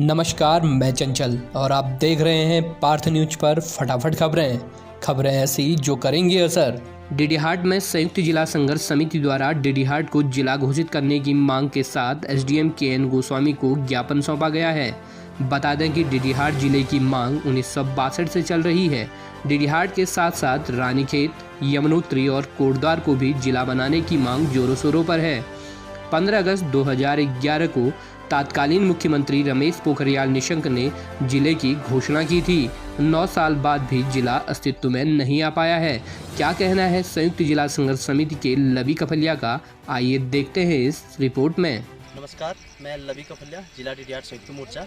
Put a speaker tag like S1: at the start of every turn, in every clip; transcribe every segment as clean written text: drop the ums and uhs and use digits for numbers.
S1: नमस्कार, मैं चंचल और आप देख रहे हैं पार्थ न्यूज पर फटाफट खबरें ऐसी जो करेंगी असर। डीडीहाट में संयुक्त जिला संघर्ष समिति द्वारा डीडीहाट को जिला घोषित करने की मांग के साथ एसडीएम के.एन. गोस्वामी को ज्ञापन सौंपा गया है। बता दें कि डीडीहाट जिले की मांग 1962 से चल रही है। डीडीहाट के साथ साथ रानीखेत, यमुनोत्री और कोटद्वार को भी जिला बनाने की मांग जोरों शोरों पर है। 15 अगस्त 2011 को तत्कालीन मुख्यमंत्री रमेश पोखरियाल निशंक ने जिले की घोषणा की थी। 9 साल बाद भी जिला अस्तित्व में नहीं आ पाया है। क्या कहना है संयुक्त जिला संघर्ष समिति के लवी कफलिया का, आइए देखते हैं इस रिपोर्ट में।
S2: नमस्कार, मैं लवी कफलिया, जिला डीडीहाट संयुक्त मोर्चा।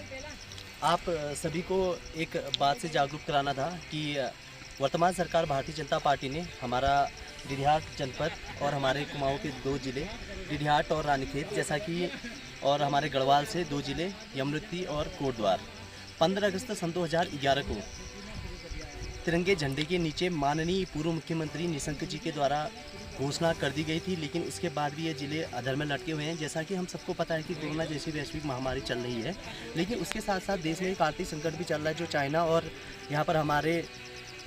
S2: आप सभी को एक बात से जागरूक कराना था कि वर्तमान सरकार भारतीय जनता पार्टी ने हमारा डीडीहाट जनपद और हमारे कुमाऊं के 2 जिले डीडीहाट और रानीखेत जैसा कि और हमारे गढ़वाल से 2 जिले यमुनोत्री और कोटद्वार 15 अगस्त सन 2011 को तिरंगे झंडे के नीचे माननीय पूर्व मुख्यमंत्री निशंक जी के द्वारा घोषणा कर दी गई थी। लेकिन उसके बाद भी ये जिले अधर में लटके हुए हैं। जैसा कि हम सबको पता है कि कोरोना जैसी वैश्विक महामारी चल रही है, लेकिन उसके साथ साथ देश में एक आर्थिक संकट भी चल रहा है जो चाइना और यहाँ पर हमारे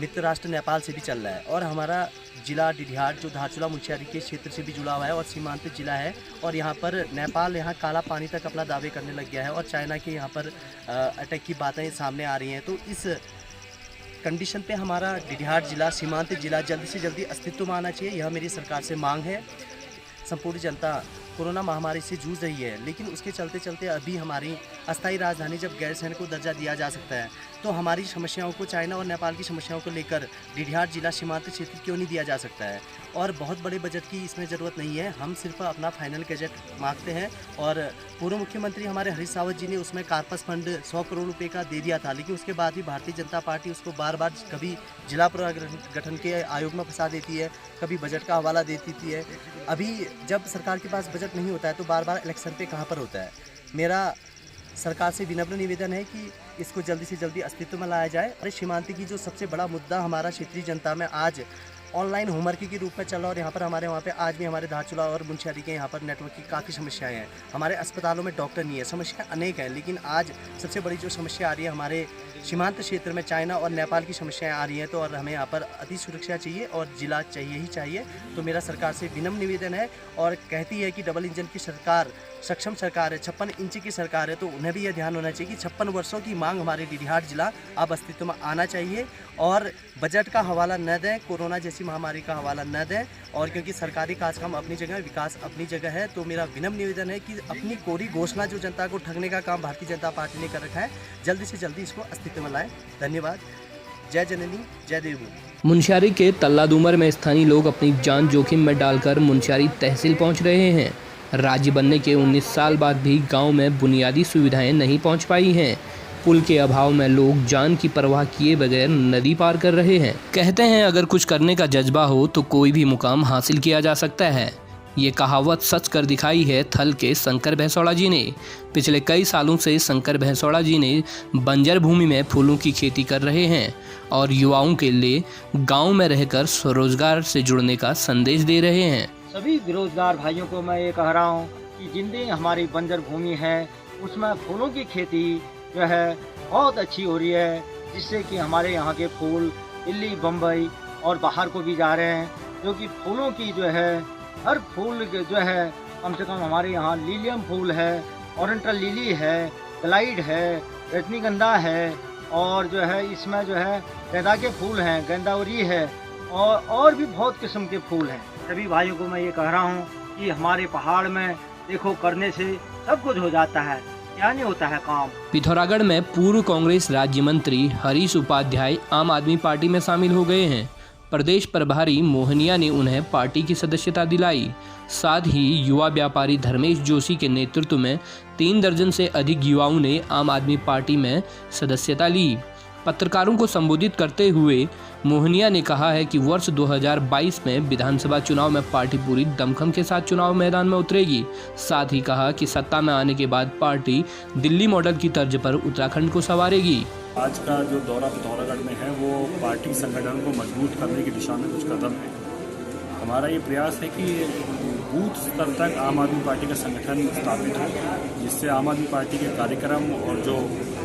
S2: मित्र राष्ट्र नेपाल से भी चल रहा है। और हमारा जिला डीडीहाट जो धारचूला मुंशियारी के क्षेत्र से भी जुड़ा हुआ है और सीमांत जिला है। और यहाँ पर नेपाल यहाँ काला पानी तक अपना दावे करने लग गया है और चाइना के यहाँ पर अटैक की बातें सामने आ रही हैं। तो इस कंडीशन पे हमारा डीडीहाट जिला, सीमांत जिला जल्दी से जल्दी अस्तित्व में आना चाहिए। यह मेरी सरकार से मांग है। संपूर्ण जनता कोरोना महामारी से जूझ रही है, लेकिन उसके चलते चलते अभी हमारी अस्थायी राजधानी जब गैरसैंण को दर्जा दिया जा सकता है, तो हमारी समस्याओं को, चाइना और नेपाल की समस्याओं को लेकर डीडीहाट जिला सीमांत क्षेत्र क्यों नहीं दिया जा सकता है। और बहुत बड़े बजट की इसमें ज़रूरत नहीं है। हम सिर्फ अपना फाइनल बजट मांगते हैं। और पूर्व मुख्यमंत्री हमारे हरीश रावत जी ने उसमें कार्पस फंड 100 करोड़ रुपये का दे दिया था, लेकिन उसके बाद भी भारतीय जनता पार्टी उसको बार बार कभी जिला पुनर्गठन के आयोग में फंसा देती है, कभी बजट का हवाला दे देती है। अभी जब सरकार के पास बजट नहीं होता है तो बार बार इलेक्शन पे कहाँ पर होता है। मेरा सरकार से विनम्र निवेदन है कि इसको जल्दी से जल्दी अस्तित्व में लाया जाए। और सीमांत की जो सबसे बड़ा मुद्दा हमारा क्षेत्रीय जनता में आज ऑनलाइन होमवर्क के रूप में चल रहा है। और यहाँ पर हमारे वहाँ पे आज भी हमारे धारचूला और मुंशियारी के यहाँ पर नेटवर्क की काफ़ी समस्याएं हैं। हमारे अस्पतालों में डॉक्टर नहीं है, समस्याएं अनेक हैं। लेकिन आज सबसे बड़ी जो समस्या आ रही है हमारे सीमांत क्षेत्र में चाइना और नेपाल की समस्याएं आ रही हैं। तो और हमें यहाँ पर अति सुरक्षा चाहिए और जिला चाहिए ही चाहिए। तो मेरा सरकार से विनम्र निवेदन है। और कहती है कि डबल इंजन की सरकार सक्षम सरकार है, 56 इंच की सरकार है, तो उन्हें भी यह ध्यान होना चाहिए कि 56 वर्षों की मांग हमारे डीडीहाट जिला अब अस्तित्व में आना चाहिए। और बजट का हवाला न दें, कोरोना जैसी महामारी का हवाला न दें। और क्योंकि सरकारी काम अपनी जगह, विकास अपनी जगह है, तो मेरा विनम्र निवेदन है कि अपनी कोरी घोषणा जो जनता को ठगने का काम भारतीय जनता पार्टी ने कर रखा है, जल्दी से जल्दी इसको अस्तित्व में लाएं। धन्यवाद। जय जननी, जय देवभूमि।
S1: मुंशियारी के तल्लाडूमर में स्थानीय लोग अपनी जान जोखिम में डालकर मुंशियारी तहसील पहुंच रहे हैं। राज्य बनने के 19 साल बाद भी गांव में बुनियादी सुविधाएं नहीं पहुंच पाई हैं। पुल के अभाव में लोग जान की परवाह किए बगैर नदी पार कर रहे हैं। कहते हैं अगर कुछ करने का जज्बा हो तो कोई भी मुकाम हासिल किया जा सकता है। ये कहावत सच कर दिखाई है थल के शंकर भैंसौड़ा जी ने। पिछले कई सालों से शंकर भैंसौड़ा जी ने बंजर भूमि में फूलों की खेती कर रहे हैं और युवाओं के लिए गांव में रहकर स्वरोजगार से जुड़ने का संदेश दे रहे हैं।
S3: सभी बेरोजगार भाइयों को मैं ये कह रहा हूँ कि जितनी हमारी बंजर भूमि है उसमें फूलों की खेती जो है बहुत अच्छी हो रही है, जिससे कि हमारे यहाँ के फूल दिल्ली, बम्बई और बाहर को भी जा रहे हैं। जो कि फूलों की जो है हर फूल जो है कम से कम हमारे यहाँ लिलियम फूल है, ओरिएंटल लिली है, ग्लाइड है, रजनीगंधा है और जो है इसमें जो है गेंदा के फूल हैं, गेंदावरी है और भी बहुत किस्म के फूल हैं। सभी भाइयों को मैं ये कह रहा हूँ कि हमारे पहाड़ में देखो करने से सब कुछ हो जाता है, क्या नहीं होता है काम।
S1: पिथौरागढ़ में पूर्व कांग्रेस राज्य मंत्री हरीश उपाध्याय आम आदमी पार्टी में शामिल हो गए हैं। प्रदेश प्रभारी मोहनिया ने उन्हें पार्टी की सदस्यता दिलाई। साथ ही युवा व्यापारी धर्मेश जोशी के नेतृत्व में 3 दर्जन से अधिक युवाओं ने आम आदमी पार्टी में सदस्यता ली। पत्रकारों को संबोधित करते हुए मोहनिया ने कहा है कि वर्ष 2022 में विधानसभा चुनाव में पार्टी पूरी दमखम के साथ चुनाव मैदान में उतरेगी। साथ ही कहा कि सत्ता में आने के बाद पार्टी दिल्ली मॉडल की तर्ज पर उत्तराखंड को संवारेगी।
S4: आज का जो दौरा पिथौरागढ़ में है वो पार्टी संगठन को मजबूत करने की दिशा में कुछ कदम है। हमारा ये प्रयास है कि बूथ स्तर तक आम आदमी पार्टी का संगठन स्थापित हो, जिससे आम आदमी पार्टी के कार्यक्रम और जो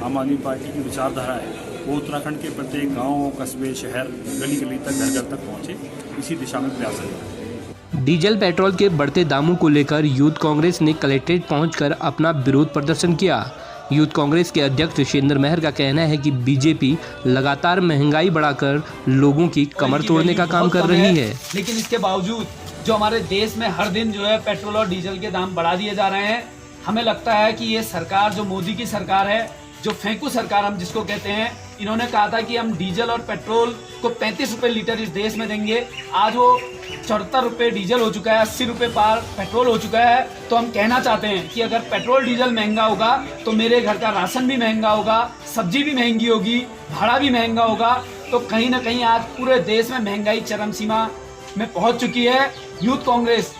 S4: आम आदमी पार्टी की विचारधारा है वो उत्तराखंड के प्रत्येक गांव, कस्बे, शहर, गली गली तक, घर घर तक पहुंचे। इसी दिशा में प्रयास है।
S1: डीजल पेट्रोल के बढ़ते दामों को लेकर यूथ कांग्रेस ने कलेक्ट्रेट पहुंचकर अपना विरोध प्रदर्शन किया। यूथ कांग्रेस के अध्यक्ष शेंद्र महर का कहना है कि बीजेपी लगातार महंगाई बढ़ाकर लोगों की कमर तोड़ने का काम कर रही है।
S5: लेकिन इसके बावजूद जो हमारे देश में हर दिन जो है पेट्रोल और डीजल के दाम बढ़ा दिए जा रहे हैं, हमें लगता है कि ये सरकार जो मोदी की सरकार है, जो फेंकू सरकार हम जिसको कहते हैं, इन्होंने कहा था कि हम डीजल और पेट्रोल को 35 रुपए लीटर इस देश में देंगे। आज वो 74 रुपए डीजल हो चुका है, 80 रुपए पार पेट्रोल हो चुका है। तो हम कहना चाहते हैं कि अगर पेट्रोल डीजल महंगा होगा तो मेरे घर का राशन भी महंगा होगा, सब्जी भी महंगी होगी, भाड़ा भी महंगा होगा। तो कहीं ना कहीं आज पूरे देश में महंगाई चरम सीमा में पहुंच चुकी है। यूथ कांग्रेस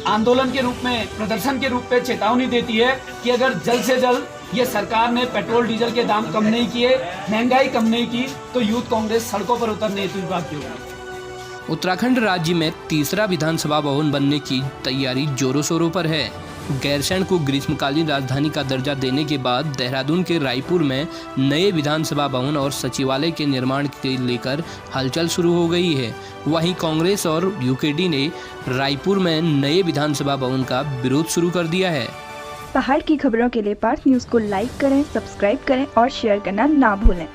S5: आंदोलन के रूप में, प्रदर्शन के रूप में चेतावनी देती है कि अगर जल्द से जल्द ये सरकार ने पेट्रोल डीजल के दाम कम नहीं किए, महंगाई कम नहीं की, तो यूथ कांग्रेस सड़कों पर उतरने हेतु बाध्य होगी।
S1: उत्तराखंड राज्य में तीसरा विधानसभा भवन बनने की तैयारी जोरों शोरों पर है। गैरसैंण को ग्रीष्मकालीन राजधानी का दर्जा देने के बाद देहरादून के रायपुर में नए विधानसभा भवन और सचिवालय के निर्माण के लेकर हलचल शुरू हो गई है। वहीं कांग्रेस और यूकेडी ने रायपुर में नए विधानसभा भवन का विरोध शुरू कर दिया है।
S6: पहाड़ की खबरों के लिए पार्थ न्यूज़ को लाइक करें, सब्सक्राइब करें और शेयर करना ना भूलें।